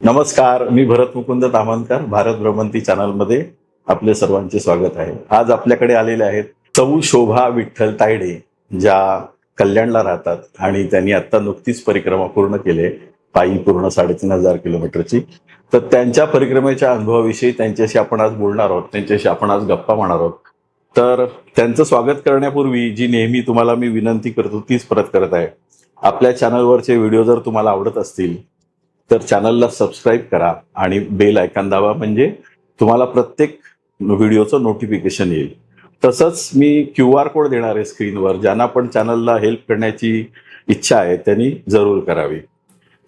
नमस्कार, मी भरत मुकुंद तामणकर. भारत भ्रमंती चॅनलमध्ये आपले सर्वांचे स्वागत आहे. आज आपल्याकडे आलेले आहेत सौ शोभा विठ्ठल तायडे, ज्या कल्याणला राहतात आणि त्यांनी आता नुकतीच परिक्रमा पूर्ण केली आहे, पायी पूर्ण 3,500 किलोमीटरची. तर त्यांच्या परिक्रमेच्या अनुभवाविषयी त्यांच्याशी आपण आज बोलणार आहोत, त्यांच्याशी आपण आज गप्पा मारणार आहोत. तर त्यांचं स्वागत करण्यापूर्वी जी नेहमी तुम्हाला मी विनंती करतो तीच परत करत आहे. आपल्या चॅनलवरचे व्हिडिओ जर तुम्हाला आवडत असतील तर चॅनलला सबस्क्राईब करा आणि बेल आयकॉन दाबा, म्हणजे तुम्हाला प्रत्येक व्हिडिओचं नोटिफिकेशन येईल. तसंच मी QR कोड देणार आहे स्क्रीनवर, ज्यांना पण चॅनलला हेल्प करण्याची इच्छा आहे त्यांनी जरूर करावी.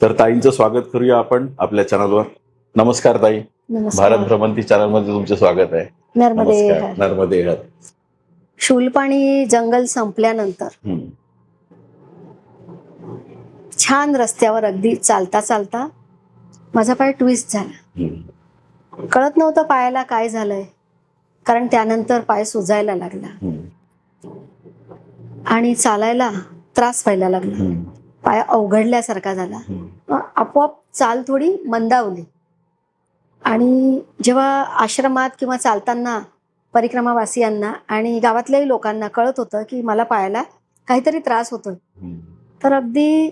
तर ताईंचं स्वागत करूया आपण आपल्या चॅनलवर. नमस्कार ताई, भारत भ्रमंती चॅनलमध्ये तुमचं स्वागत आहे. नमस्कार. नर्मदे हर. शूलपाणी जंगल संपल्यानंतर छान रस्त्यावर अगदी चालता चालता माझा पाय ट्विस्ट झाला. कळत नव्हतं पायाला काय झालंय, कारण त्यानंतर पाय सुजायला लागला आणि चालायला त्रास व्हायला लागला. पाय अवघडल्यासारखा झाला. आपोआप चाल थोडी मंदावली. आणि जेव्हा आश्रमात किंवा चालताना परिक्रमावासियांना आणि गावातल्याही लोकांना कळत होतं की मला पायाला काहीतरी त्रास होतोय, तर अगदी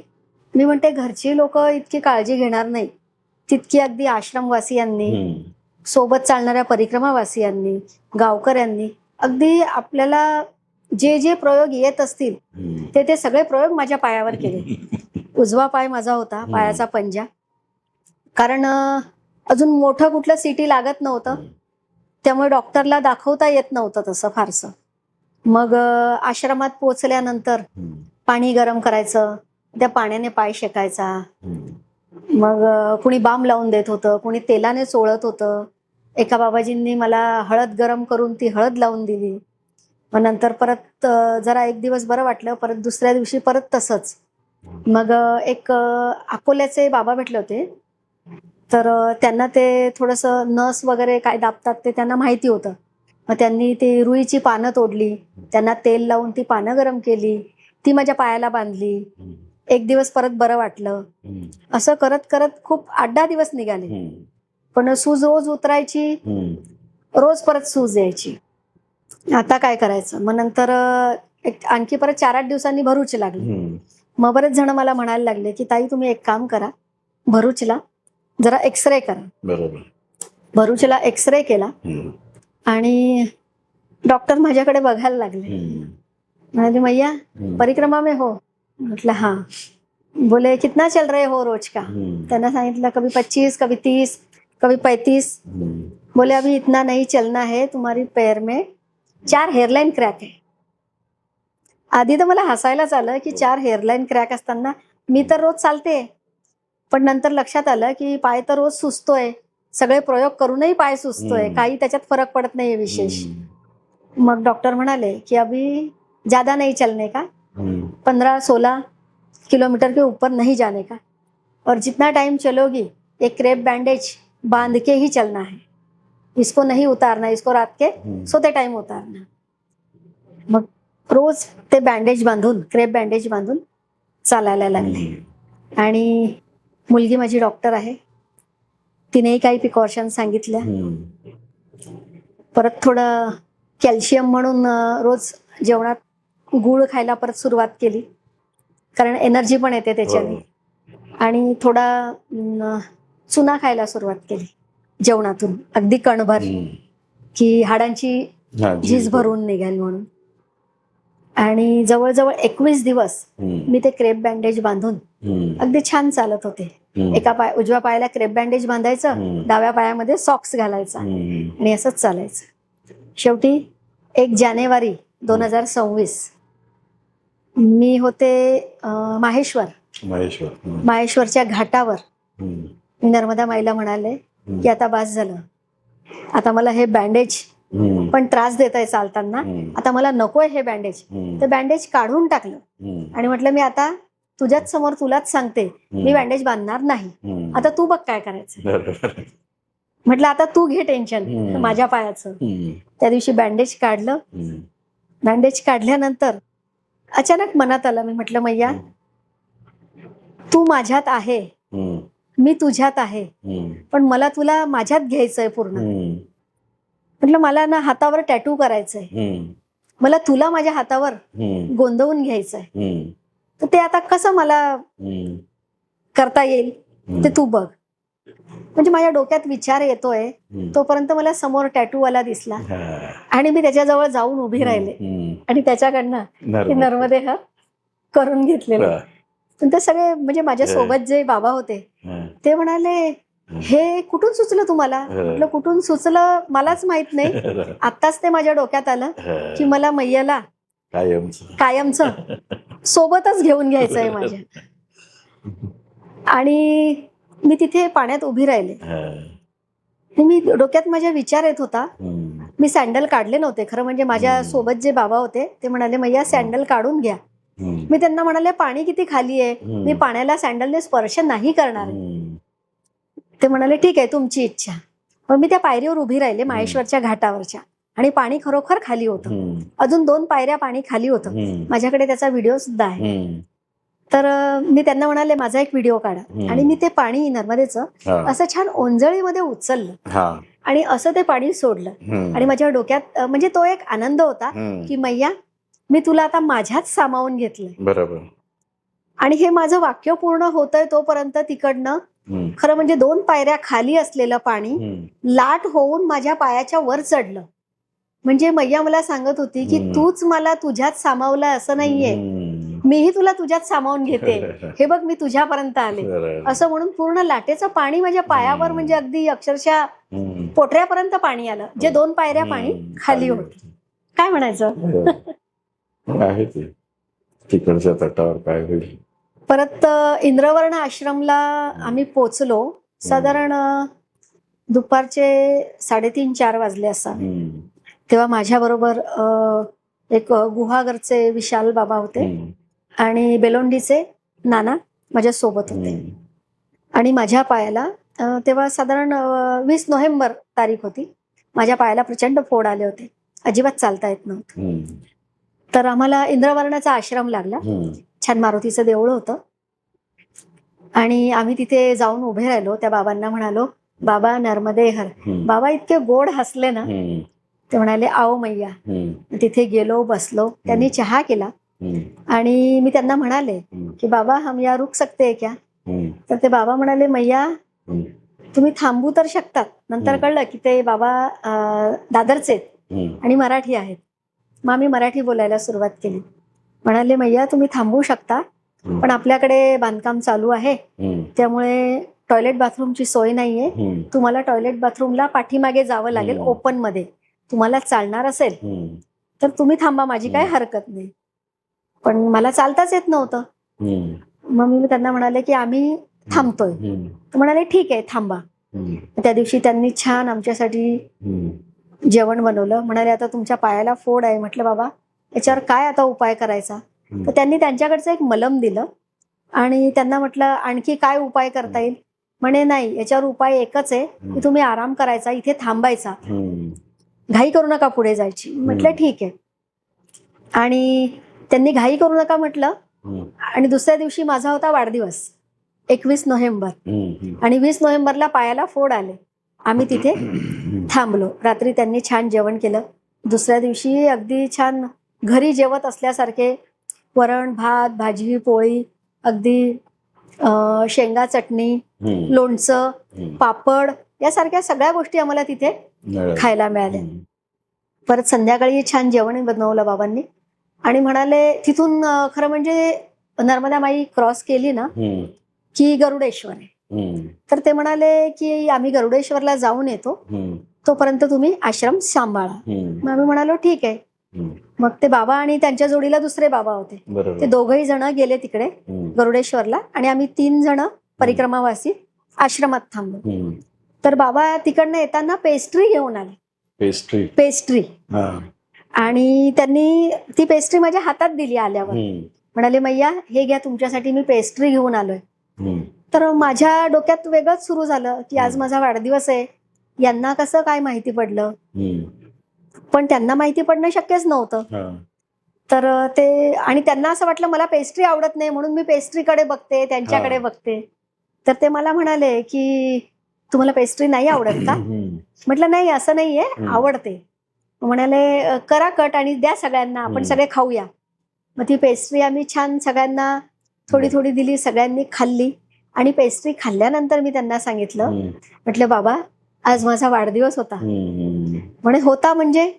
मी म्हणते घरची लोक इतकी काळजी घेणार नाही तितकी अगदी आश्रमवासियांनी, सोबत चालणाऱ्या परिक्रमावासियांनी, गावकऱ्यांनी अगदी आपल्याला जे जे प्रयोग येत असतील ते सगळे प्रयोग माझ्या पायावर केले. उजवा पाय माझा होता, पायाचा पंजा, कारण अजून मोठं कुठलं सिटी लागत नव्हतं, त्यामुळे डॉक्टरला दाखवता येत नव्हतं तसं फारसं. मग आश्रमात पोचल्यानंतर पाणी गरम करायचं, त्या पाण्याने पाय शेकायचा. मग कुणी बाम लावून देत होतं, कुणी तेलाने चोळत होतं. एका बाबाजींनी मला हळद गरम करून ती हळद लावून दिली. मग नंतर परत जरा एक दिवस बरं वाटलं, परत दुसऱ्या दिवशी परत तसंच. मग एक अकोल्याचे बाबा भेटले होते, तर त्यांना ते थोडंसं नस वगैरे काय दाबतात ते त्यांना माहिती होतं. मग त्यांनी ती रुईची पानं तोडली, त्यांना तेल लावून ती पानं गरम केली, ती माझ्या पायाला बांधली. एक दिवस परत बरं वाटलं. असं करत करत खूप 8-10 दिवस निघाले, पण सूज रोज उतरायची, रोज परत सूज यायची. आता काय करायचं? मग नंतर आणखी परत 4-8 दिवसांनी भरूच लागली. मग बरेच जण मला म्हणायला लागले की ताई तुम्ही एक काम करा, भरूचला जरा एक्सरे करा. बरोबर. भरूचला एक्सरे केला आणि डॉक्टर माझ्याकडे बघायला लागले. म्हणाले मैया परिक्रमा में हो? म्हटलं हाँ. बोले कितना चल रहे हो रोज का? त्यांना सांगितलं कभी 25, कभी 30, कभी 35. बोले अभी इतना नहीं चलना है, तुम्हारी पैर में 4 हेयरलाइन क्रॅक आहे. आधी तर मला हसायलाच आलं की 4 हेयरलाइन क्रॅक असताना मी तर रोज चालते, पण नंतर लक्षात आलं की पाय तर रोज सुचतोय, सगळे प्रयोग करूनही पाय सुचतोय, काही त्याच्यात फरक पडत नाहीये विशेष. मग डॉक्टर म्हणाले की अभी ज्यादा नहीं चलने का, 15-16 किलोमीटर के ऊपर नहीं जाने का, और जितना टाइम चलोगी एक क्रेप बैंडेज बांध के ही चलना है, इसको नहीं उतारना, इसको रात के सोते टाइम उतारना. मग रोज ते बँडेज बांधून, क्रेप बँडेज बांधून चालायला लागले. आणि मुलगी माझी डॉक्टर आहे, तिनेही काही प्रिकॉशन सांगितल्या. परत थोडं कॅल्शियम म्हणून रोज जेवणात गूळ खायला परत सुरुवात केली, कारण एनर्जी पण येते त्याच्याने. आणि थोडा चुना खायला सुरुवात केली जेवणातून, अगदी कणभर, की हाडांची झीज भरून निघेल म्हणून. आणि जवळजवळ 21 दिवस मी ते क्रेप बँडेज बांधून अगदी छान चालत होते. उजव्या पायाला क्रेप बँडेज बांधायचं, डाव्या पायामध्ये सॉक्स घालायचा आणि असंच चालायचं. शेवटी 1 जानेवारी 2026 मी होते माहेश्वरच्या घाटावर. मी नर्मदा माईला म्हणाले की आता बास झालं, आता मला हे बँडेज पण त्रास देत आहे चालताना, आता मला नकोय हे बँडेज. ते बँडेज काढून टाकलं आणि म्हटलं मी आता तुझ्याच समोर तुलाच सांगते, मी बँडेज बांधणार नाही, आता तू बघ काय करायचं. म्हटलं आता तू घे टेन्शन माझ्या पायाचं. त्या दिवशी बँडेज काढलं. बँडेज काढल्यानंतर अचानक मनात आलं, मी म्हटलं मैया तू माझ्यात आहे, मी तुझ्यात आहे, पण मला तुला माझ्यात घ्यायचंय पूर्ण. म्हटलं मला ना हातावर टॅटू करायचंय, मला तुला माझ्या हातावर गोंदवून घ्यायचंय. तर ते आता कसं मला करता येईल ते तू बघ. म्हणजे माझ्या डोक्यात विचार येतोय तोपर्यंत मला समोर टॅटूवाला दिसला आणि मी त्याच्याजवळ जाऊन उभी राहिले आणि त्याच्याकडनं ते नर्मदेहर करून घेतलेलं. ते सगळे म्हणजे माझ्या सोबत जे बाबा होते ते म्हणाले, हे कुठून सुचलं तुम्हाला? म्हटलं कुठून सुचलं मलाच माहित नाही, आत्ताच ते माझ्या डोक्यात आलं की मला मैयाला कायमचं सोबतच घेऊन घ्यायचंय माझ्या. आणि मी तिथे पाण्यात उभी राहिले. मी डोक्यात माझ्या विचार येत होता. मी सँडल काढले नव्हते खरं म्हणजे. माझ्या सोबत जे बाबा होते ते म्हणाले, मैया सँडल काढून घ्या. मी त्यांना म्हणाले, पाणी किती खाली आहे, मी पाण्याला सँडलने स्पर्श नाही करणार. ते म्हणाले ठीक आहे तुमची इच्छा. मग मी त्या पायरीवर उभी राहिले माहेश्वरच्या घाटावरच्या, आणि पाणी खरोखर खाली होतं. अजून 2 पायऱ्या पाणी खाली होतं. माझ्याकडे त्याचा व्हिडिओ सुद्धा आहे. तर मी त्यांना म्हणाले माझा एक व्हिडिओ काढा. आणि मी ते पाणी नर्मदेचं असं छान ओंजळीमध्ये उचललं आणि असं ते पाणी सोडलं. आणि माझ्या डोक्यात म्हणजे तो एक आनंद होता की मैया मी तुला आता माझ्यात सामावून घेतलंय. बरोबर. आणि हे माझं वाक्य पूर्ण होतंय तोपर्यंत तिकडनं खरं म्हणजे 2 पायऱ्या खाली असलेलं पाणी लाट होऊन माझ्या पायाच्या वर चढलं. म्हणजे मैया मला सांगत होती की तूच मला तुझ्यात सामावलं असं नाहीये, मीही तुला तुझ्यात सामावून घेते, हे बघ मी तुझ्यापर्यंत आले, असं म्हणून पूर्ण लाटेचं पाणी माझ्या पायावर म्हणजे अगदी अक्षरशः पोटऱ्यापर्यंत पाणी आलं, जे 2 पायऱ्या पाणी खाली होते. काय म्हणायचं आहे ते तिकडच्या तटावर काय होईल. परत इंद्रवर्ण आश्रमला आम्ही पोचलो. साधारण दुपारचे 3:30-4 वाजले असा. तेव्हा माझ्या बरोबर एक गुहागरचे विशाल बाबा होते आणि बेलोंडीचे नाना माझ्या सोबत होते. आणि माझ्या पायाला तेव्हा साधारण 20 नोव्हेंबर तारीख होती. माझ्या पायाला प्रचंड फोड आले होते, अजिबात चालता येत नव्हतं. तर आम्हाला इंद्रवर्णाचा आश्रम लागला. छान मारुतीचं देऊळ होतं आणि आम्ही तिथे जाऊन उभे राहिलो. त्या बाबांना म्हणालो, बाबा नर्मदेहर. बाबा इतके गोड हसले ना. ते म्हणाले आओ मैया. तिथे गेलो, बसलो, त्यांनी चहा केला आणि मी त्यांना म्हणाले की बाबा हम या रुक सकते हैं क्या? तर ते बाबा म्हणाले, मैया तुम्ही थांबू तर शकतात. नंतर कळलं की ते बाबा दादरचे आणि मराठी आहेत. मग आम्ही मराठी बोलायला सुरुवात केली. म्हणाले, मैया तुम्ही थांबू शकता, पण आपल्याकडे बांधकाम चालू आहे, त्यामुळे टॉयलेट बाथरूमची सोय नाहीये. तुम्हाला टॉयलेट बाथरूमला पाठीमागे जावं लागेल, ओपन मध्ये. तुम्हाला चालणार असेल तर तुम्ही थांबा, माझी काय हरकत नाही. पण मला चालताच येत नव्हतं. मग मी त्यांना म्हणाले की आम्ही थांबतोय. तर म्हणाले ठीक आहे थांबा. त्या दिवशी त्यांनी छान आमच्यासाठी जेवण बनवलं. म्हणाले आता तुमच्या पायाला फोड आहे. म्हटलं बाबा याच्यावर काय आता उपाय करायचा? तर त्यांनी त्यांच्याकडचं एक मलम दिलं आणि त्यांना म्हटलं आणखी काय उपाय करता येईल? म्हणे नाही, याच्यावर उपाय एकच आहे की तुम्ही आराम करायचा, इथे थांबायचा, घाई करू नका पुढे जायची. म्हटलं ठीक आहे. आणि त्यांनी घाई करू नका म्हटलं. आणि दुसऱ्या दिवशी माझा होता वाढदिवस 21 नोव्हेंबर आणि 20 नोव्हेंबरला पायाला फोड आले. आम्ही तिथे थांबलो. रात्री त्यांनी छान जेवण केलं. दुसऱ्या दिवशी अगदी छान घरी जेवत असल्यासारखे वरण भात भाजी पोळी, अगदी शेंगा चटणी, लोणचं, पापड यासारख्या सगळ्या गोष्टी आम्हाला तिथे खायला मिळाल्या. परत संध्याकाळी छान जेवण बनवलं बाबांनी आणि म्हणाले तिथून खरं म्हणजे नर्मदा माई क्रॉस केली ना की गरुडेश्वर आहे. तर ते म्हणाले की आम्ही गरुडेश्वरला जाऊन येतो, तोपर्यंत तुम्ही आश्रम सांभाळा. मग आम्ही म्हणालो ठीक आहे. मग ते बाबा आणि त्यांच्या जोडीला दुसरे बाबा होते, ते दोघही जण गेले तिकडे गरुडेश्वरला आणि आम्ही 3 जण परिक्रमावासी आश्रमात थांबलो. तर बाबा तिकडनं येताना पेस्ट्री घेऊन आले. पेस्ट्री आणि त्यांनी ती पेस्ट्री माझ्या हातात दिली आल्यावर. म्हणाले मैया हे घ्या तुमच्यासाठी मी पेस्ट्री घेऊन आलोय. तर माझ्या डोक्यात वेगळंच सुरू झालं की आज माझा वाढदिवस आहे, यांना कसं काय माहिती पडलं? पण त्यांना माहिती पडणं शक्यच नव्हतं. तर ते आणि त्यांना असं वाटलं मला पेस्ट्री आवडत नाही म्हणून मी पेस्ट्रीकडे बघते, त्यांच्याकडे बघते. तर ते मला म्हणाले की तुम्हाला पेस्ट्री नाही आवडत का? म्हटलं नाही, असं नाहीये, आवडते. म्हणाले करा कट आणि द्या सगळ्यांना, आपण सगळे खाऊया. मग ती पेस्ट्री आम्ही छान सगळ्यांना थोडी थोडी दिली, सगळ्यांनी खाल्ली. आणि पेस्ट्री खाल्ल्यानंतर मी त्यांना सांगितलं, म्हटलं बाबा आज माझा वाढदिवस होता. म्हणे होता म्हणजे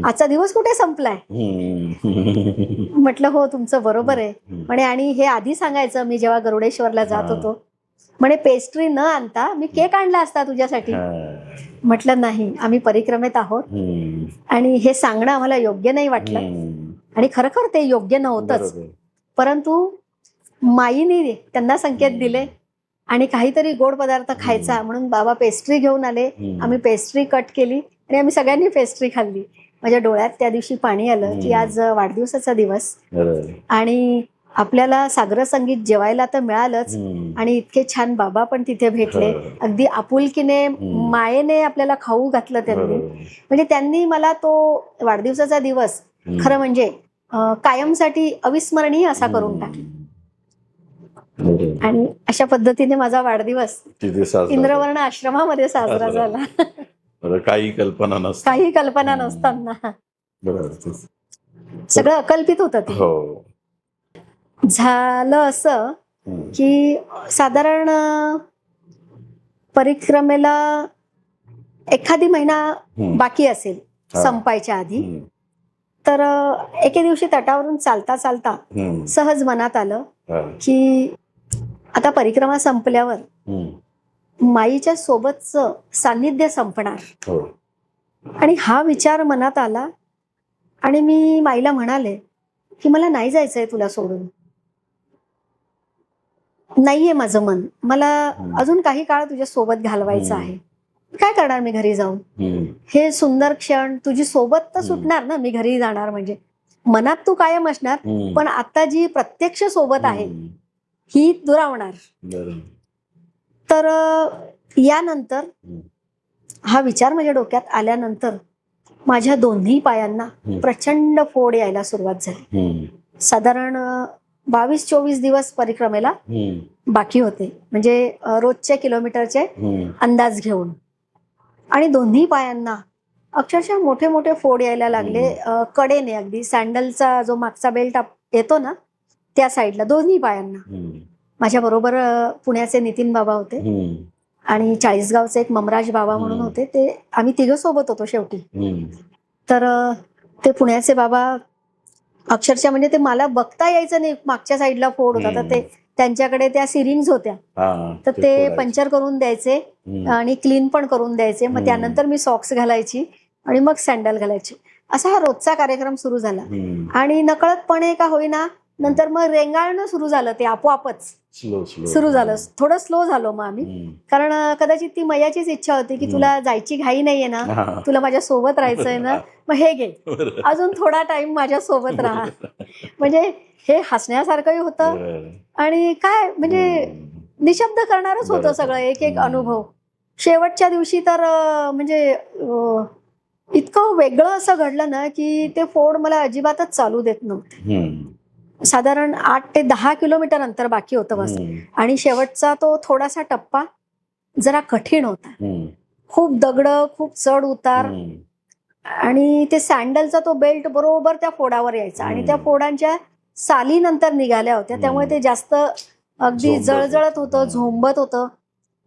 आजचा दिवस कुठे संपलाय? म्हटलं हो तुमचं बरोबर आहे. म्हणे आणि हे आधी सांगायचं, मी जेव्हा गरुडेश्वरला जात होतो. म्हणे पेस्ट्री न आणता मी केक आणला असता तुझ्यासाठी. म्हटलं नाही, आम्ही परिक्रमेत आहोत आणि हे सांगणं आम्हाला योग्य नाही वाटलं. आणि खरोखर ते योग्य नव्हतंच, परंतु माईने त्यांना संकेत दिले आणि काहीतरी गोड पदार्थ खायचा म्हणून बाबा पेस्ट्री घेऊन आले. आम्ही पेस्ट्री कट केली आणि आम्ही सगळ्यांनी पेस्ट्री खाल्ली. माझ्या डोळ्यात त्या दिवशी पाणी आलं की आज वाढदिवसाचा दिवस आणि आपल्याला सागर संगीत जेवायला तर मिळालंच आणि इतके छान बाबा पण तिथे भेटले. अगदी आपुलकीने मायेने आपल्याला खाऊ घातलं त्यांनी. म्हणजे त्यांनी मला तो वाढदिवसाचा दिवस खरं म्हणजे कायमसाठी अविस्मरणीय असा करून टाकला. आणि अशा पद्धतीने माझा वाढदिवस इंद्रवर्ण आश्रमामध्ये साजरा झाला. काही कल्पना नसताना सगळं अकल्पित होतं ते. झालं असं की साधारण परिक्रमेला एखादी महिना बाकी असेल संपायच्या आधी, तर एके दिवशी तटावरून चालता चालता सहज मनात आलं की आता परिक्रमा संपल्यावर माईच्या सोबतचं सान्निध्य संपणार. आणि हा विचार मनात आला आणि मी माईला म्हणाले की मला नाही जायचंय तुला सोडून, नाहीये माझं मन, मला अजून काही काळ तुझ्या सोबत घालवायचं आहे. काय करणार मी घरी जाऊन? हे सुंदर क्षण तुझी सोबत तर सुटणार ना, मी घरी जाणार म्हणजे मनात तू कायम असणार, पण आता जी प्रत्यक्ष सोबत आहे ही दुरावणार. तर यानंतर हा विचार माझ्या डोक्यात आल्यानंतर माझ्या दोन्ही पायांना प्रचंड फोड यायला सुरुवात झाली. साधारण 22-24 दिवस परिक्रमेला बाकी होते, म्हणजे रोजचे किलोमीटरचे अंदाज घेऊन. आणि दोन्ही पायांना अक्षरशः मोठे मोठे फोड यायला लागले. कडेने अगदी सँडलचा जो मागचा बेल्ट येतो ना त्या साईडला दोन्ही पायांना. माझ्या बरोबर पुण्याचे नितीन बाबा होते आणि चाळीसगावचे एक ममराज बाबा म्हणून होते. ते आम्ही तिघं सोबत होतो शेवटी. तर ते पुण्याचे बाबा अक्षरशः म्हणजे ते मला बघता यायचं नाही, मागच्या साईडला फोड होता. तर ते त्यांच्याकडे त्या सिरिंग्स होत्या, तर ते पंचर करून द्यायचे आणि क्लीन पण करून द्यायचे. मग त्यानंतर मी सॉक्स घालायची आणि मग सँडल घालायची. असा हा रोजचा कार्यक्रम सुरू झाला. आणि नकळतपणे का होईना नंतर मग रेंगाळणं सुरू झालं, ते आपोआपच सुरू झालं. थोडं स्लो झालो मग आम्ही, कारण कदाचित ती मैयाचीच इच्छा होती की तुला जायची घाई नाहीये ना, तुला माझ्या सोबत राहायचंय ना, मग हे घे अजून थोडा टाइम माझ्या सोबत राहा. म्हणजे हे हसण्यासारखंही होतं आणि काय म्हणजे निशब्द करणारच होतं सगळं, एक एक अनुभव. शेवटच्या दिवशी तर म्हणजे इतकं वेगळं असं घडलं ना की ते फोड मला अजिबातच चालू देत नव्हते. साधारण 8 ते 10 किलोमीटर अंतर बाकी होतं बस. आणि शेवटचा तो थोडासा टप्पा जरा कठीण होता, खूप दगड, खूप चढ उतार. आणि ते सँडलचा तो बेल्ट बरोबर त्या फोडावर यायचा आणि त्या फोडांच्या साली नंतर निघाल्या होत्या, त्यामुळे ते जास्त अगदी जळजळत होतं, झोंबत होतं.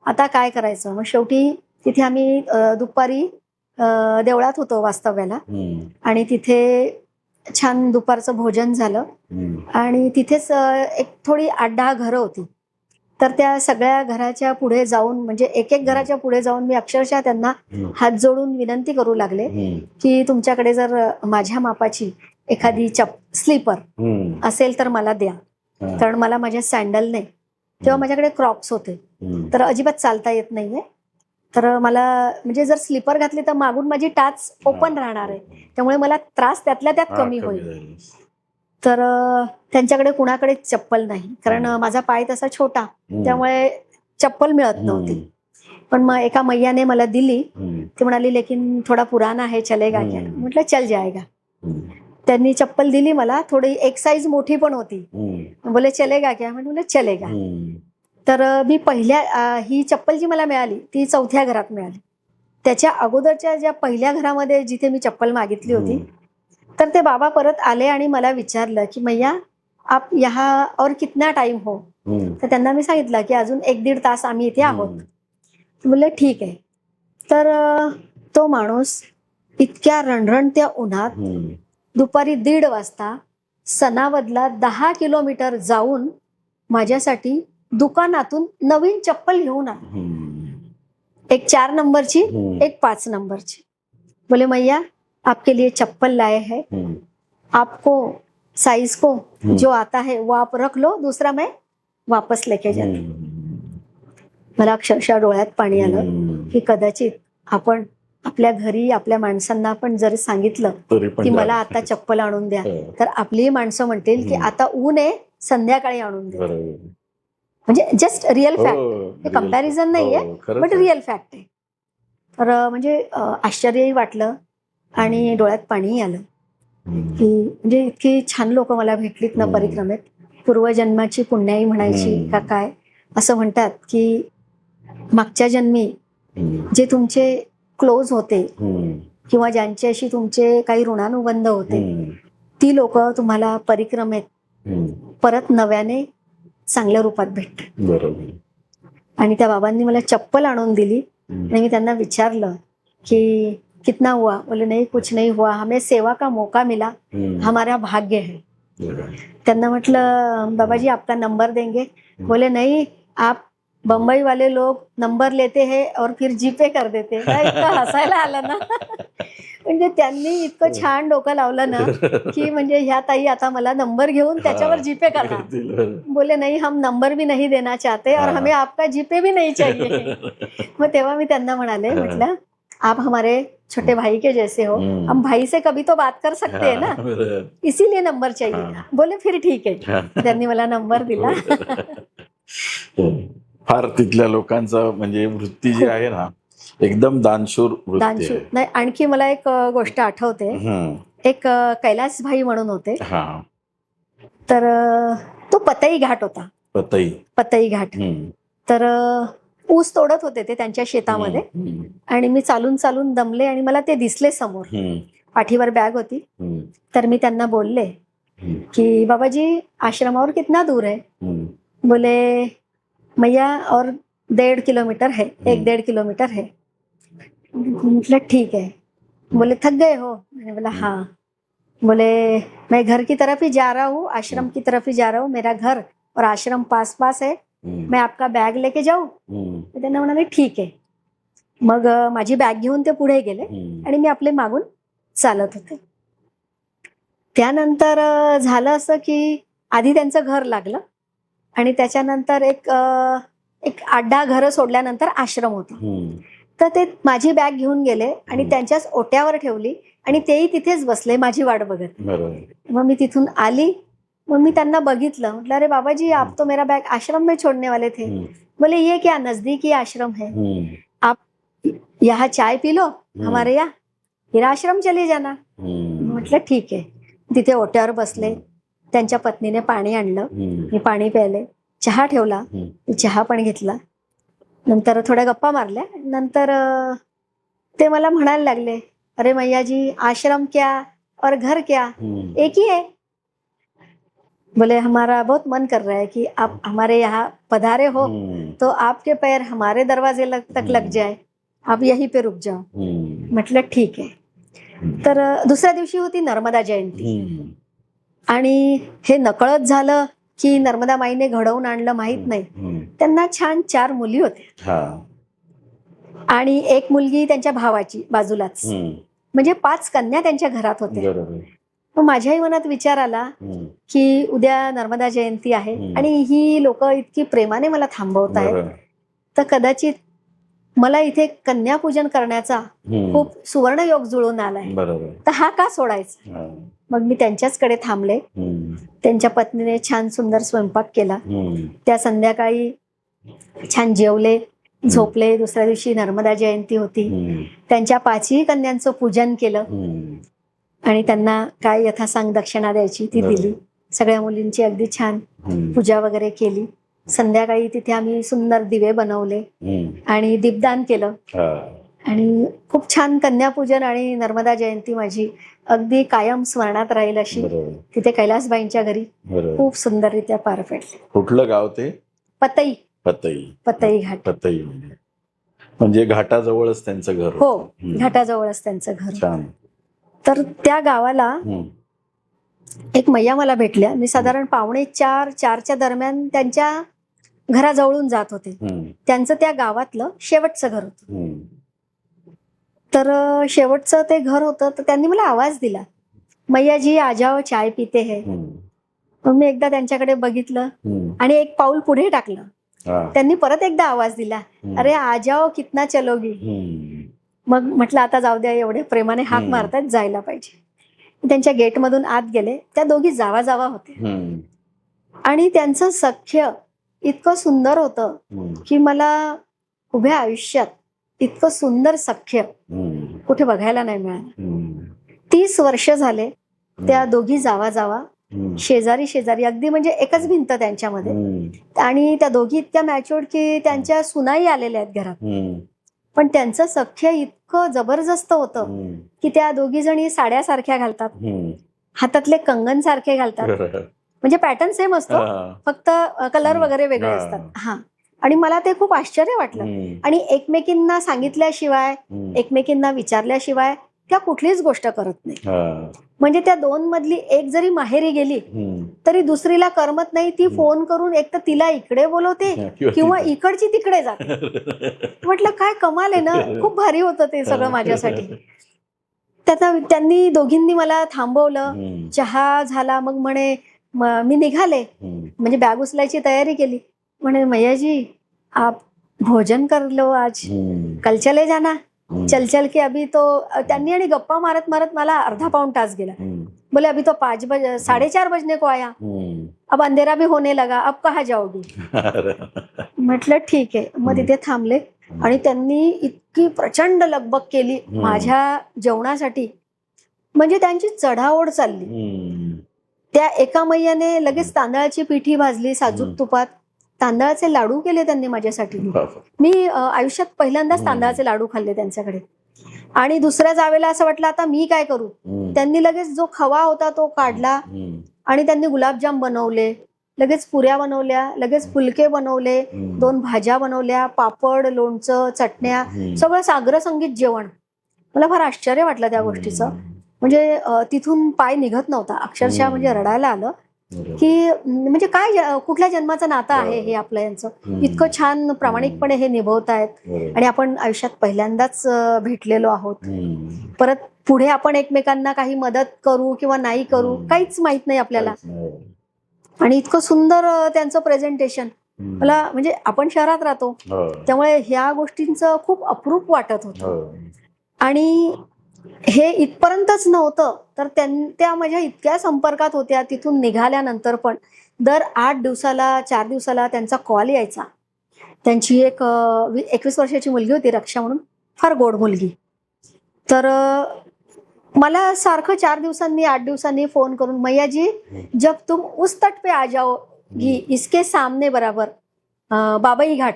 आता काय करायचं? मग शेवटी तिथे आम्ही दुपारी देवळात होतो वास्तव्याला आणि तिथे छान दुपारचं भोजन झालं. आणि तिथेच एक थोडी 8-10 घरं होती. तर त्या सगळ्या घराच्या पुढे जाऊन, म्हणजे एक एक घराच्या पुढे जाऊन मी अक्षरशः त्यांना हात जोडून विनंती करू लागले की तुमच्याकडे जर माझ्या मापाची एखादी स्लीपर असेल तर मला द्या, कारण मला माझ्या सँडल नाही. तेव्हा माझ्याकडे क्रॉक्स होते, तर अजिबात चालता येत नाहीये. तर मला म्हणजे जर स्लीपर घातली तर मागून माझी टाच ओपन राहणार आहे, त्यामुळे मला त्रास त्यातल्या त्यात कमी होईल. तर त्यांच्याकडे कुणाकडे चप्पल नाही, कारण माझा पाय तसा छोटा, त्यामुळे चप्पल मिळत नव्हती. पण मग एका मैयाने मला दिली. ती म्हणाली लेकिन थोडा पुराना है, चलेगा क्या? म्हटलं चल जाएगा. त्यांनी चप्पल दिली मला, थोडी एक साईज मोठी पण होती. बोले चलेगा क्या? म्हटलं चलेगा. तर मी ही चप्पल जी मला मिळाली ती 4थ्या घरात मिळाली. त्याच्या अगोदरच्या ज्या पहिल्या घरामध्ये जिथे मी चप्पल मागितली होती, तर ते बाबा परत आले आणि मला विचारलं की मैया आप यहाँ और कितना टाइम हो. तर त्यांना मी सांगितलं की अजून 1-1.5 तास आम्ही इथे आहोत. बोलले ठीक आहे. तर तो माणूस इतक्या रणरणत्या उन्हात दुपारी 1:30 वाजता सनावदला 10 किलोमीटर जाऊन माझ्यासाठी दुकानातून नवीन चप्पल घेऊन आला. एक 4 नंबरची, एक 5 नंबरची. बोले मैया आपके लिए चप्पल लाए हैं, आपको साइज को जो आता है वो आप रख लो, दूसरा मैं वापस लेके जाते. मला अक्षरशः डोळ्यात पाणी आलं की कदाचित आपण आपल्या घरी आपल्या माणसांना पण जर सांगितलं की मला आता चप्पल आणून द्या, तर आपली माणसं म्हणतील की आता ऊन आहे, संध्याकाळी आणून द्या. म्हणजे जस्ट रिअल फॅक्ट, कंपॅरिझन नाहीये, बट रिअल फॅक्ट आहे. तर म्हणजे आश्चर्यही वाटलं आणि डोळ्यात पाणीही आलं की म्हणजे इतकी छान लोक मला भेटलीत ना परिक्रमेत. पूर्वजन्माची पुण्याई म्हणायची का काय, असं म्हणतात की मागच्या जन्मी जे तुमचे क्लोज होते किंवा ज्यांच्याशी तुमचे काही ऋणानुबंध होते, ती लोक तुम्हाला परिक्रमेत परत नव्याने चांगल्या रूपात भेटतात. आणि त्या बाबांनी मला चप्पल आणून दिली आणि मी त्यांना विचारलं की कितना हुआ. बोले नहीं कुछ नहीं हुआ, हमें सेवा का मौका मिला, हमारा भाग्य है. त्यांना म्हटलं बाबाजी आपका नंबर देंगे. बोले नहीं, आप बंबई वाले लोग नंबर लेते हैं और फिर जीपे कर देते. इतकं हसायला आलं ना. म्हणजे त्यांनी इतकं छान डोकं लावलं ना की म्हणजे ह्या ताई आता मला नंबर घेऊन त्याच्यावर जीपे करणार. बोले नहीं, हम नंबर भी नहीं देना चाहते और हमें आपका जीपे भी नहीं चाहिए. मग तेव्हा मी त्यांना म्हटलं आप हमारे छोटे भाई के जैसे हो, हम भाई से कभी तो बात कर सकते हैं ना, इसीलिए नंबर चाहिए. बोले फिर ठीक आहे. त्यांनी मला नंबर दिला. फार तिथल्या लोकांचं म्हणजे वृत्ती जी आहे ना, एकदम दानशूर वृत्ती आहे. नाही, आणखी मला एक गोष्ट आठवते. एक कैलास भाई म्हणून होते. तर तो पतई घाट होता. पतई घाट. तर ऊस तोडत होते ते त्यांच्या शेतामध्ये आणि मी चालून चालून दमले आणि मला ते दिसले समोर. पाठीवर बॅग होती. तर मी त्यांना बोलले की बाबाजी आश्रमावर कितना दूर है. बोले मैया और 1.5 किलोमीटर है, 1-1.5 किलोमीटर है. मतलब ठीक है. बोले थक गए हो. मैंने बोला हाँ. बोले मैं घर की तरफ ही जा रहा हूँ, आश्रम की तरफ ही जा रहा हूँ, मेरा घर और आश्रम पास पास है, मैं आपका बॅग लेके जाऊ. त्यांना म्हणाले ठीक आहे. मग माझी बॅग घेऊन ते पुढे गेले आणि मी आपले मागून चालत होते. त्यानंतर झालं असं की आधी त्यांचं घर लागलं आणि त्याच्यानंतर एक 8-10 घरं सोडल्यानंतर आश्रम होता. तर ते माझी बॅग घेऊन गेले आणि त्यांच्याच ओट्यावर ठेवली आणि तेही तिथेच बसले माझी वाट बघत. मग मी तिथून आली. मग मी त्यांना बघितलं. म्हटलं अरे बाबाजी आप तो मेरा बैग आश्रम में छोड़ने वाले थे. बोले ये क्या नजदीकी आश्रम है, आप यहाँ चाय पी लो हमारे यहाँ, फिर आश्रम चले जाना. म्हटलं ठीक आहे. तिथे ओट्यावर बसले. त्यांच्या पत्नीने पाणी आणलं. मी पाणी प्यायले. चहा ठेवला. मी चहा पण घेतला. नंतर थोड्या गप्पा मारल्या. नंतर ते मला म्हणायला लागले अरे मैया जी आश्रम क्या और घर क्या एक ही है. बोले हमारा बहुत मन कर रहा है कि आप हमारे यहाँ पधारे हो तो आपके पैर हमारे दरवाजे तक लग जाए, आप यहीं पे रुक जाओ. म्हटलं ठीक आहे. तर दुसऱ्या दिवशी होती नर्मदा जयंती आणि हे नकळत झालं की नर्मदा माईने घडवून आणलं माहित नाही. त्यांना छान 4 मुली होत्या आणि एक मुलगी त्यांच्या भावाची बाजूलाच, म्हणजे 5 कन्या त्यांच्या घरात होत्या. मग माझ्याही मनात विचार आला की उद्या नर्मदा जयंती आहे आणि ही लोक इतकी प्रेमाने मला थांबवत आहेत, तर कदाचित मला इथे कन्यापूजन करण्याचा खूप सुवर्ण योग जुळून आलाय, तर हा का सोडायचा. मग मी त्यांच्याचकडे थांबले. त्यांच्या पत्नीने छान सुंदर स्वयंपाक केला. त्या संध्याकाळी छान जेवले, झोपले. दुसऱ्या दिवशी नर्मदा जयंती होती. त्यांच्या 5ही कन्यांचं पूजन केलं आणि त्यांना काय यथासांग दक्षिणा द्यायची ती दिली. सगळ्या मुलींची अगदी छान पूजा वगैरे केली संध्याकाळी तिथे आम्ही सुंदर दिवे बनवले आणि दीपदान केलं आणि खूप छान कन्यापूजन आणि नर्मदा जयंती माझी अगदी कायम स्मरणात राहील अशी तिथे कैलासबाईंच्या घरी खूप सुंदररित्या पार पडली. कुठलं गाव ते? पतई पतई घाट. पतई म्हणजे घाटाजवळच त्यांचं घर? हो, घाटाजवळच त्यांचं घर. छान. तर त्या गावाला एक मैया मला भेटल्या. मी साधारण 4:45-4च्या दरम्यान त्यांच्या घराजवळून जात होते. त्यांचं त्या गावातलं शेवटचं घर होतं. तर शेवटचं ते घर होतं. तर त्यांनी मला आवाज दिला, मैया जी आ जाओ चाय पीते है. मग मी एकदा त्यांच्याकडे बघितलं आणि एक पाऊल पुढे टाकलं. त्यांनी परत एकदा आवाज दिला, अरे आ जाओ कितना चलोगी. मग म्हटलं आता जाऊ द्या, एवढे प्रेमाने हाक मारतात, जायला पाहिजे. त्यांच्या गेटमधून आत गेले. त्या दोघी जावा होत्या आणि त्यांचं सख्य इतकं सुंदर होतं की मला उभ्या आयुष्यात इतकं सुंदर सख्य कुठे बघायला नाही मिळालं. 30 वर्ष झाले त्या दोघी जावा शेजारी अगदी म्हणजे एकच भिंत त्यांच्यामध्ये. आणि त्या दोघी इतक्या मॅच्युअर्ड की त्यांच्या सुनाई आलेल्या आहेत घरात. पण त्यांचं सख्य इतकं जबरदस्त होतं की त्या दोघी जणी साड्यासारख्या घालतात, हातातले कंगन सारखे घालतात, म्हणजे पॅटर्न सेम असतो, फक्त कलर वगैरे वेगळे असतात. हा, आणि मला ते खूप आश्चर्य वाटलं. आणि एकमेकींना सांगितल्याशिवाय, एकमेकींना विचारल्याशिवाय त्या कुठलीच गोष्ट करत नाही. म्हणजे त्या दोन मधली एक जरी माहेरी गेली तरी दुसरीला करमत नाही. ती फोन करून एक तर तिला इकडे बोलवते किंवा इकडची तिकडे जाते. म्हटलं काय कमाल आहे ना, खूप भारी होतं ते सगळं माझ्यासाठी. त्यांनी दोघींनी मला थांबवलं, चहा झाला. मग म्हणे, मी निघाले, म्हणजे बॅग उचलायची तयारी केली. म्हणे मैया जी आप भोजन कर लो आज, कल चले जाना. चल के अभी तो, त्यांनी आणि गप्पा मारत मला अर्धा पाऊण तास गेला. बोले अभी तो 4:30 बजने को आया, अब अंधेरा भी होने लगा, अब कहाँ जाओगी. म्हटलं ठीक आहे. मग तिथे थांबले आणि त्यांनी इतकी प्रचंड लगबग केली माझ्या जेवणासाठी, म्हणजे त्यांची चढाओढ चालली. त्या एका मैयाने लगेच तांदळाची पिठी भाजली साजूक तुपात, तांदळाचे लाडू केले त्यांनी माझ्यासाठी. मी आयुष्यात पहिल्यांदाच तांदळाचे लाडू खाल्ले त्यांच्याकडे. आणि दुसऱ्या जावेला असं वाटलं आता मी काय करू. त्यांनी लगेच जो खवा होता तो काढला आणि त्यांनी गुलाबजाम बनवले, लगेच पुऱ्या बनवल्या, लगेच फुलके बनवले, 2 भाज्या बनवल्या, पापड, लोणचं, चटण्या, सगळं साग्र संगीत जेवण. मला फार आश्चर्य वाटलं त्या गोष्टीचं. म्हणजे तिथून पाय निघत नव्हता अक्षरशः. म्हणजे रडायला आलं की म्हणजे काय, कुठल्या जन्माचं नातं आहे हे आपलं यांचं. इतकं छान प्रामाणिकपणे हे निभवतायत आणि आपण आयुष्यात पहिल्यांदाच भेटलेलो आहोत. परत पुढे आपण एकमेकांना काही मदत करू किंवा नाही करू काहीच माहित नाही आपल्याला. आणि इतकं सुंदर त्यांचं प्रेझेंटेशन. मला म्हणजे आपण शहरात राहतो त्यामुळे ह्या गोष्टींचं खूप अप्रूप वाटत होतं. आणि हे इथपर्यंतच नव्हतं तर त्या माझ्या इतक्या संपर्कात होत्या तिथून निघाल्यानंतर पण. दर 8 दिवसाला 4 दिवसाला त्यांचा कॉल यायचा. त्यांची एक 21 वर्षाची मुलगी होती, रक्षा म्हणून, फार गोड मुलगी. तर मला सारखं 4 दिवसांनी 8 दिवसांनी फोन करून, मैया जी जब तुम उस तट पे आ जाओगी, इसके सामने बराबर बाबई घाट,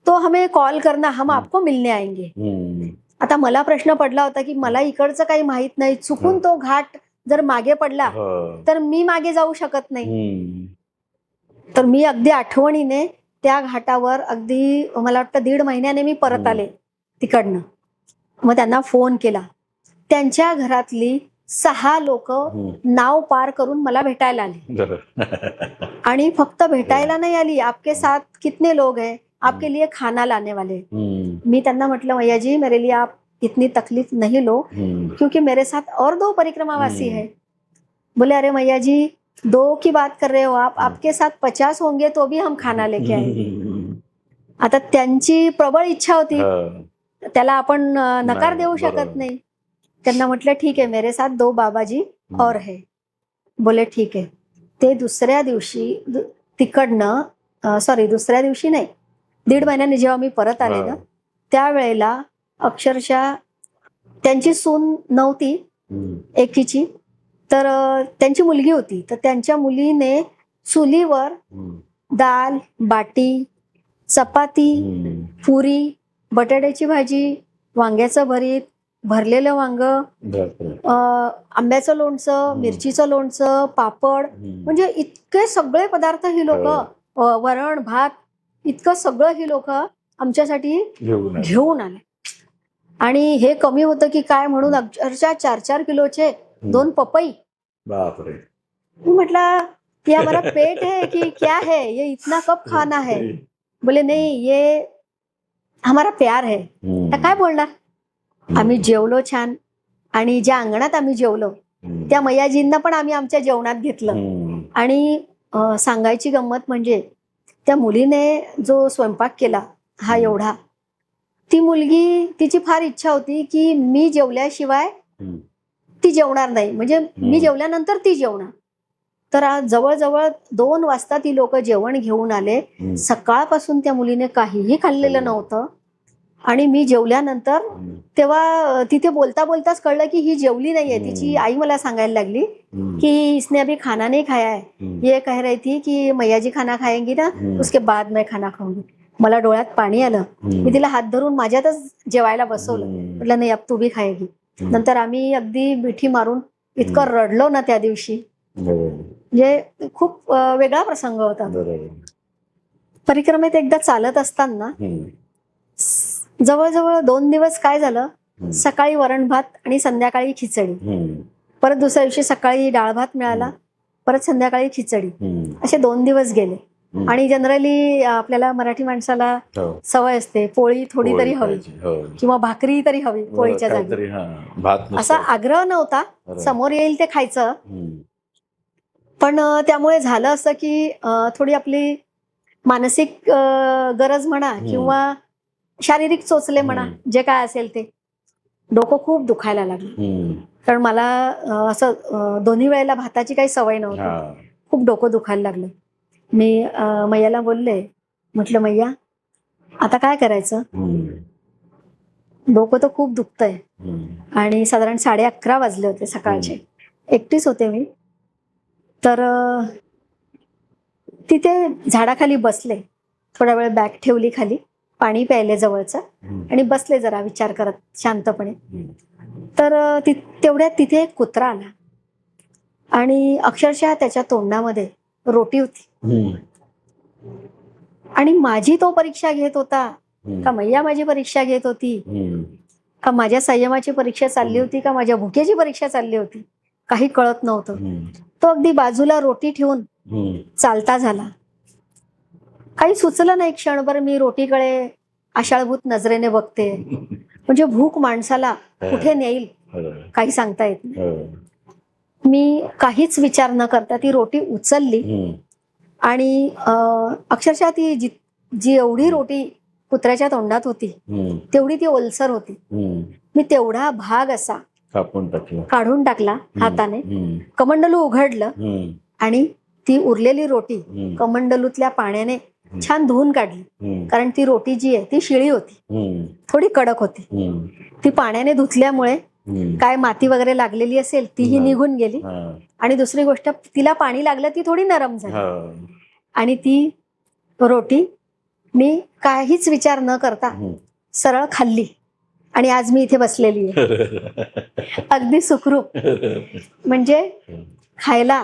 तो हमें कॉल करना, हम आपको मिलने आएंगे. आता मला प्रश्न पडला होता की मला इकडचं काही माहित नाही, चुकून तो घाट जर मागे पडला तर मी मागे जाऊ शकत नाही. तर मी अगदी आठवणीने त्या घाटावर अगदी मला वाटतं 1.5 महिन्याने मी परत आले तिकडनं. मग त्यांना फोन केला. त्यांच्या घरातली 6 लोक नाव पार करून मला भेटायला आली. आणि फक्त भेटायला नाही आली, आपके साथ कितने लोग हैं, आपके लिए खाना लाने वाले. मी त्यांना म्हटलं, मैया जी मेरे लिए आप इतनी तकलीफ नहीं लो क्योंकि मेरे साथ और 2 परिक्रमावासी है. बोले अरे मैया जी 2 की बात कर रहे हो आप, आपके साथ 50 होंगे तो भी हम खाना लेके आएंगे. आता त्यांची प्रबळ इच्छा होती, त्याला आपण नकार देऊ शकत नाही. त्यांना म्हटलं ठीक आहे, मेरे साथ 2 बाबाजी और है. बोले ठीक आहे. ते दुसऱ्या दिवशी तिकडनं, दुसऱ्या दिवशी नाही, 1.5 महिन्याने जेव्हा मी परत आले ना, त्यावेळेला अक्षरशः त्यांची सून नव्हती एकीची, तर त्यांची मुलगी होती. तर त्यांच्या मुलीने चुलीवर दाल बाटी, चपाती, पुरी, बटाट्याची भाजी, वांग्याचं भरीत, भरलेलं वांग, आंब्याचं लोणचं, मिरचीचं लोणचं, पापड, म्हणजे इतके सगळे पदार्थ ही लोक, वरण भात, इतकं सगळं ही लोक आमच्यासाठी घेऊन आले. आणि हे कमी होतं की काय म्हणून अक्षरशः 4-4 किलोचे 2 पपई. बापरे. मी म्हटलं ये हमारा पेट है कि क्या है, ये इतना कब खाना है. बोले नहीं ये हमारा प्यार है. तर काय बोलणार. आम्ही जेवलो छान. आणि ज्या अंगणात आम्ही जेवलो त्या मैयाजींना पण आम्ही आमच्या जेवणात घेतलं. आणि सांगायची गंमत म्हणजे त्या मुलीने जो स्वयंपाक केला हा एवढा, ती मुलगी तिची फार इच्छा होती की मी जेवल्याशिवाय ती जेवणार नाही, म्हणजे मी जेवल्यानंतर ती जेवणार. तर आज जवळजवळ 2 वाजता ती लोक जेवण घेऊन आले. सकाळपासून त्या मुलीने काहीही खाल्लेलं नव्हतं. आणि मी जेवल्यानंतर तेव्हा तिथे बोलता बोलताच कळलं की ही जेवली नाहीये. तिची आई मला सांगायला लागली कि इसने अभी खाना नहीं खाया है, ये कह रही थी कि मैया जी खाना खाएंगी ना उसके बाद मैं खाना खाऊंगी. मला डोळ्यात पाणी आलं. मी तिला हात धरून माझ्यातच जेवायला बसवलं. म्हटलं नाही अब तू भी खाएगी. नंतर आम्ही अगदी मिठी मारून इतकं रडलो ना त्या दिवशी. म्हणजे खूप वेगळा प्रसंग होता. परिक्रमेत एकदा चालत असताना जवळजवळ 2 दिवस काय झालं, सकाळी वरण भात आणि संध्याकाळी खिचडी, परत दुसऱ्या दिवशी सकाळी डाळ भात मिळाला, परत संध्याकाळी खिचडी, असे 2 दिवस गेले. आणि जनरली आपल्याला मराठी माणसाला सवय असते पोळी थोडी तरी हवी किंवा भाकरी तरी हवी पोळीच्या जागी. असा आग्रह नव्हता, समोर येईल ते खायचं. पण त्यामुळे झालं असं की थोडी आपली मानसिक गरज म्हणा किंवा शारीरिक चोचले म्हणा, जे काय असेल ते, डोकं खूप दुखायला लागलं. कारण मला असं दोन्ही वेळेला भाताची काही सवय नव्हती. खूप डोकं दुखायला लागलं. मी मैयाला बोलले, म्हटलं मैया आता काय करायचं, डोकं तर खूप दुखतंय. आणि साधारण 11:30 वाजले होते सकाळचे. एकटीच होते मी. तर तिथे झाडाखाली बसले, थोडा वेळ बॅग ठेवली खाली, पाणी प्यायले जवळचं आणि बसले जरा विचार करत शांतपणे. तर तेवढ्यात तिथे एक कुत्रा आला आणि अक्षरशः त्याच्या तोंडामध्ये रोटी होती. आणि माझी तो परीक्षा घेत होता का मैया माझी परीक्षा घेत होती, का माझ्या संयमाची परीक्षा चालली होती, का माझ्या भुकेची परीक्षा चालली होती, काही कळत नव्हतं. तो अगदी बाजूला रोटी ठेवून चालता झाला. काही सुचलं नाही. क्षणभर मी रोटीकडे आशाळभूत नजरेने बघते. म्हणजे भूक माणसाला कुठे नेईल काही सांगता येत नाही. मी काहीच विचार न करता ती रोटी उचलली आणि अक्षरशः ती जी एवढी रोटी कुत्र्याच्या तोंडात होती तेवढी ती ओलसर होती. मी तेवढा भाग असा काढून टाकला हाताने, कमंडलू उघडलं आणि ती उरलेली रोटी कमंडलूतल्या पाण्याने छान धुवून काढली. कारण ती रोटी जी आहे ती शिळी होती, थोडी कडक होती. ती पाण्याने धुतल्यामुळे काय माती वगैरे लागलेली असेल तीही निघून गेली. आणि दुसरी गोष्ट, तिला पाणी लागलं ती थोडी नरम झाली. आणि ती रोटी मी काहीच विचार न करता सरळ खाल्ली. आणि आज मी इथे बसलेली आहे अगदी सुखरूप. म्हणजे खायला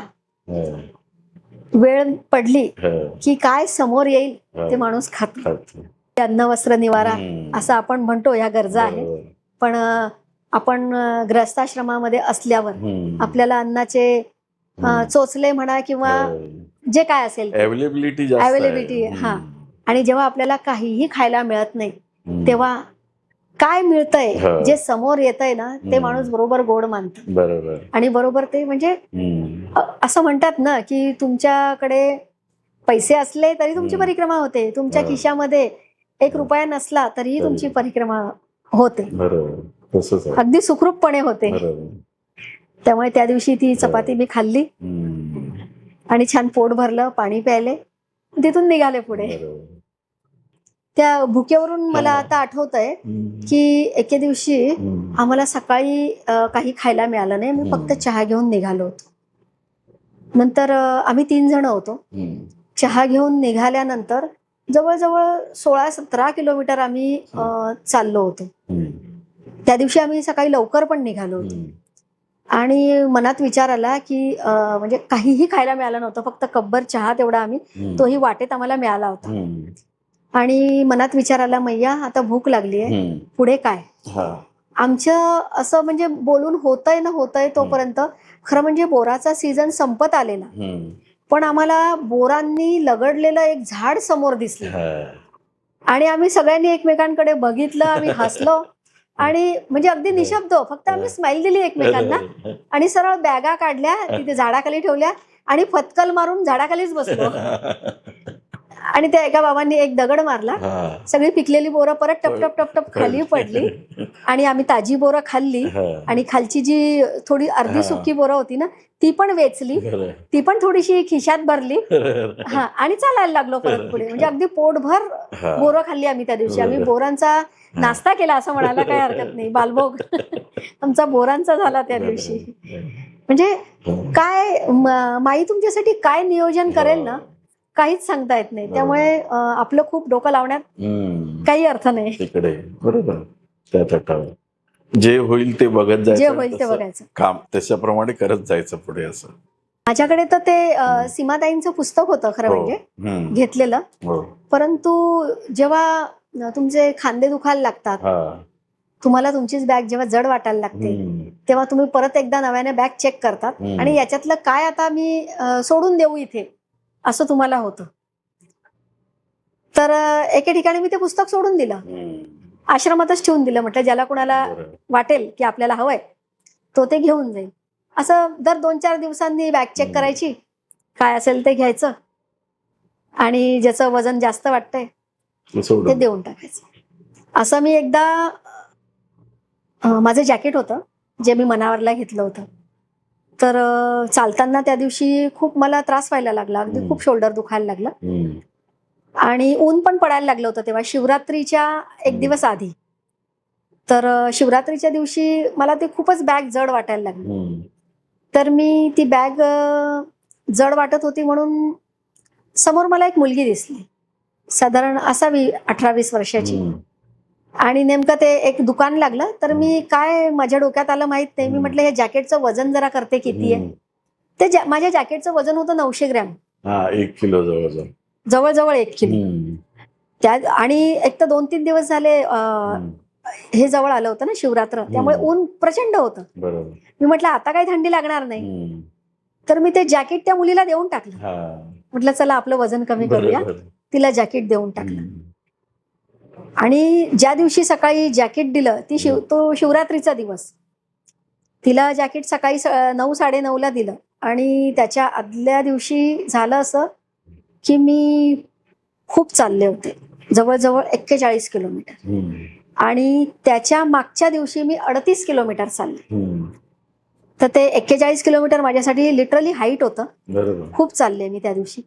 वेळ पडली की काय समोर येईल ते माणूस खातो. अन्न वस्त्र निवारा असं आपण म्हणतो, या गरजा आहेत. पण आपण ग्रस्ताश्रमामध्ये असल्यावर आपल्याला अन्नाचे चोचले म्हणा किंवा जे काय असेल अवेलेबिलिटी, हा. आणि जेव्हा आपल्याला काहीही खायला मिळत नाही तेव्हा काय मिळतंय, जे समोर येतंय ना ते माणूस बरोबर गोड मानतं. बरोबर. आणि बरोबर ते म्हणजे असं म्हणतात ना की तुमच्याकडे पैसे असले तरी तुमची परिक्रमा होते, तुमच्या खिशामध्ये 1 रुपया नसला तरीही तुमची परिक्रमा होते. अगदी सुखरूपपणे होते. त्यामुळे त्या दिवशी ती चपाती मी खाल्ली आणि छान पोट भरलं, पाणी प्यायले, तिथून निघाले पुढे. त्या भुकेवरून मला आता आठवतंय की एके दिवशी आम्हाला सकाळी काही खायला मिळालं नाही. मी फक्त चहा घेऊन निघालो होतो. नंतर आम्ही 3 जण होतो. चहा घेऊन निघाल्यानंतर जवळजवळ 16-17 किलोमीटर आम्ही चाललो होतो. त्या दिवशी आम्ही सकाळी लवकर पण निघालो होतो. आणि मनात विचार आला की म्हणजे काहीही खायला मिळालं नव्हतं, फक्त कपभर चहा तेवढा आम्ही, तोही वाटेत आम्हाला मिळाला होता. आणि मनात विचार आला, मैया आता भूक लागली आहे, पुढे काय. आमचं असं म्हणजे बोलून होतंय तोपर्यंत खरं म्हणजे बोराचा सीझन संपत आलेला, पण आम्हाला बोरांनी लगडलेलं एक झाड समोर दिसलं आणि आम्ही सगळ्यांनी एकमेकांकडे बघितलं, आम्ही हसलो आणि म्हणजे अगदी निशब्द, फक्त आम्ही स्माइल दिली एकमेकांना आणि सरळ बॅगा काढल्या, तिथे झाडाखाली ठेवल्या आणि फतकल मारून झाडाखालीच बसलो. आणि त्या एका बाबांनी एक दगड मारला, सगळी पिकलेली बोरं परत टपटप टपटप खाली पडली आणि आम्ही ताजी बोरं खाल्ली आणि खालची जी थोडी अर्धी सुकी बोरं होती ना ती पण वेचली, ती पण थोडीशी खिशात भरली आणि चालायला लागलो परत पुढे. म्हणजे अगदी पोटभर बोरं खाल्ली आम्ही त्या दिवशी. आम्ही बोरांचा नाश्ता केला असं म्हणायला काही हरकत नाही. बालभोग आमचा बोरांचा झाला त्या दिवशी. म्हणजे काय माई तुमच्यासाठी काय नियोजन करेल ना काहीच सांगता येत नाही. त्यामुळे आपलं खूप डोकं लावण्यात काही अर्थ नाही. तिकडे बरोबर त्या तटावर जे होईल ते बघत जायचं, जे होईल ते बघायचं, काम त्याच्याप्रमाणे करत जायचं पुढे. असं माझ्याकडे तर ते सीमाताईंचं पुस्तक होतं खरं म्हणजे घेतलेलं, परंतु जेव्हा तुमचे खांदे दुखायला लागतात, तुम्हाला तुमचीच बॅग जेव्हा जड वाटायला लागते, तेव्हा तुम्ही परत एकदा नव्याने बॅग चेक करतात आणि याच्यातलं काय आता मी सोडून देऊ इथे असं तुम्हाला होतं. तर एके ठिकाणी मी ते पुस्तक सोडून दिलं, आश्रमातच ठेवून दिलं. म्हटलं ज्याला कुणाला वाटेल की आपल्याला हवंय तो ते घेऊन जाईल. असं दर 2-4 दिवसांनी बॅग चेक करायची, काय असेल ते घ्यायचं आणि ज्याचं वजन जास्त वाटतंय ते देऊन टाकायचं. असं मी एकदा माझं जॅकेट होतं जे मी मनावरला घेतलं होतं, तर चालताना त्या दिवशी खूप मला त्रास व्हायला लागला, अगदी खूप शोल्डर दुखायला लागलं आणि ऊन पण पडायला लागलं होतं तेव्हा, शिवरात्रीच्या 1 दिवस आधी. तर शिवरात्रीच्या दिवशी मला ते खूपच बॅग जड वाटायला लागली. तर मी ती बॅग जड वाटत होती म्हणून समोर मला एक मुलगी दिसली, साधारण असावी 18-20 वर्षाची, आणि नेमकं ते एक दुकान लागलं. तर मी काय माझ्या डोक्यात आलं माहित नाही, मी म्हटलं हे जॅकेटचं वजन जरा करते किती आहे. ते माझ्या जॅकेटचं वजन होतं 900 ग्रॅम, 1 किलो जवळजवळ 1 किलो. त्या आणि एक तर 2-3 दिवस झाले हे जवळ आलं होतं ना शिवरात्र, त्यामुळे ऊन प्रचंड होतं. मी म्हटलं आता काही थंडी लागणार नाही, तर मी ते जॅकेट त्या मुलीला देऊन टाकलं. म्हटलं चला आपलं वजन कमी करूया, तिला जॅकेट देऊन टाकलं. आणि ज्या दिवशी सकाळी जॅकेट दिलं तो शिवरात्रीचा दिवस, तिला जॅकेट सकाळी 9-9:30ला दिलं आणि त्याच्या आदल्या दिवशी झालं असं की मी खूप चालले होते, जवळजवळ 41 किलोमीटर, आणि त्याच्या मागच्या दिवशी मी 38 किलोमीटर चालले. तर ते 41 किलोमीटर माझ्यासाठी लिटरली हाईट होतं. खूप चालले मी त्या दिवशी,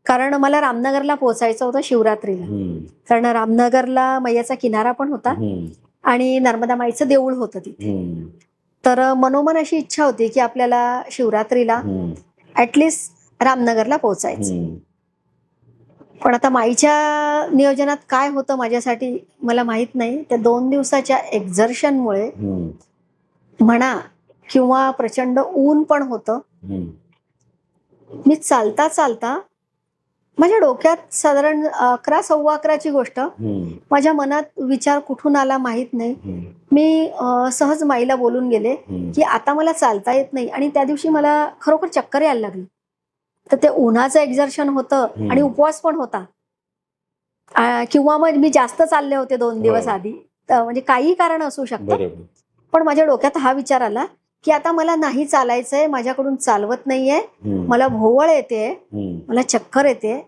कारण मला रामनगरला पोहोचायचं होतं शिवरात्रीला, कारण रामनगरला मैयाचा किनारा पण होता आणि नर्मदा माईचं देऊळ होतं तिथे. तर मनोमन अशी इच्छा होती की आपल्याला शिवरात्रीला ऍटलिस्ट रामनगरला पोहोचायचं. पण आता माईच्या नियोजनात काय होतं माझ्यासाठी मला माहित नाही. त्या 2 दिवसाच्या एक्झर्शनमुळे म्हणा किंवा प्रचंड ऊन पण होतं, मी चालता चालता माझ्या डोक्यात साधारण 11-11:15ची गोष्ट, माझ्या मनात विचार कुठून आला माहित नाही, मी सहज माईला बोलून गेले की आता मला चालता येत नाही. आणि त्या दिवशी मला खरोखर चक्कर यायला लागली. तर ते उन्हाचं एक्झर्शन होतं आणि उपवास पण होता, किंवा मग मी जास्त चालले होते 2 दिवस आधी, म्हणजे काही कारण असू शकतं. पण माझ्या डोक्यात हा विचार आला की आता मला नाही चालायचंय, माझ्याकडून चालवत नाहीये, मला भोवळ येते, मला चक्कर येते,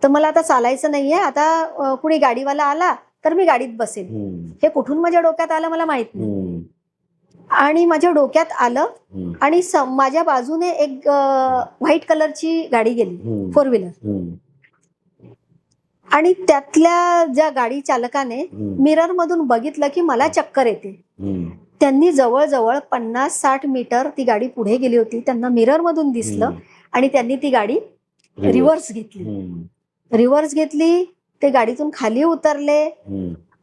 तर मला आता चालायचं नाहीये. आता कुणी गाडीवाला आला तर मी गाडीत बसेल. हे कुठून माझ्या डोक्यात आलं मला माहित नाही, आणि माझ्या डोक्यात आलं आणि माझ्या बाजूने एक व्हाईट कलरची गाडी गेली, 4 व्हीलर, आणि त्यातल्या ज्या गाडी चालकाने मिरर मधून बघितलं की मला चक्कर येते. त्यांनी जवळजवळ 50-60 मीटर ती गाडी पुढे गेली होती, त्यांना मिरर मधून दिसलं आणि त्यांनी ती गाडी रिव्हर्स घेतली. रिव्हर्स घेतली, ते गाडीतून खाली उतरले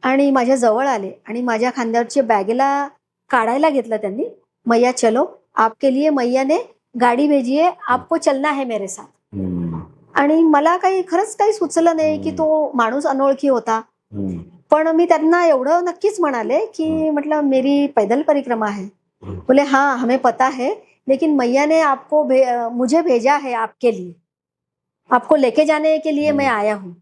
आणि माझ्या जवळ आले आणि माझ्या खांद्यावरच्या बॅगेला काढायला घेतलं त्यांनी. मैया चलो, आपके लिए मैया ने गाडी भेजी है, आपको चलना है मेरे साथ. आणि मला खरंच काही सुचलं नाही की तो माणूस अनोळखी होता. पण मी त्यांना एवढं नक्कीच म्हणाले की म्हटलं मेरी पैदल परिक्रमा है. बोले हाँ हमें पता है, लेकिन मैया ने मुझे भेजा है आपके लिए, आपको लेके जाने के लिए मैं आया हूँ.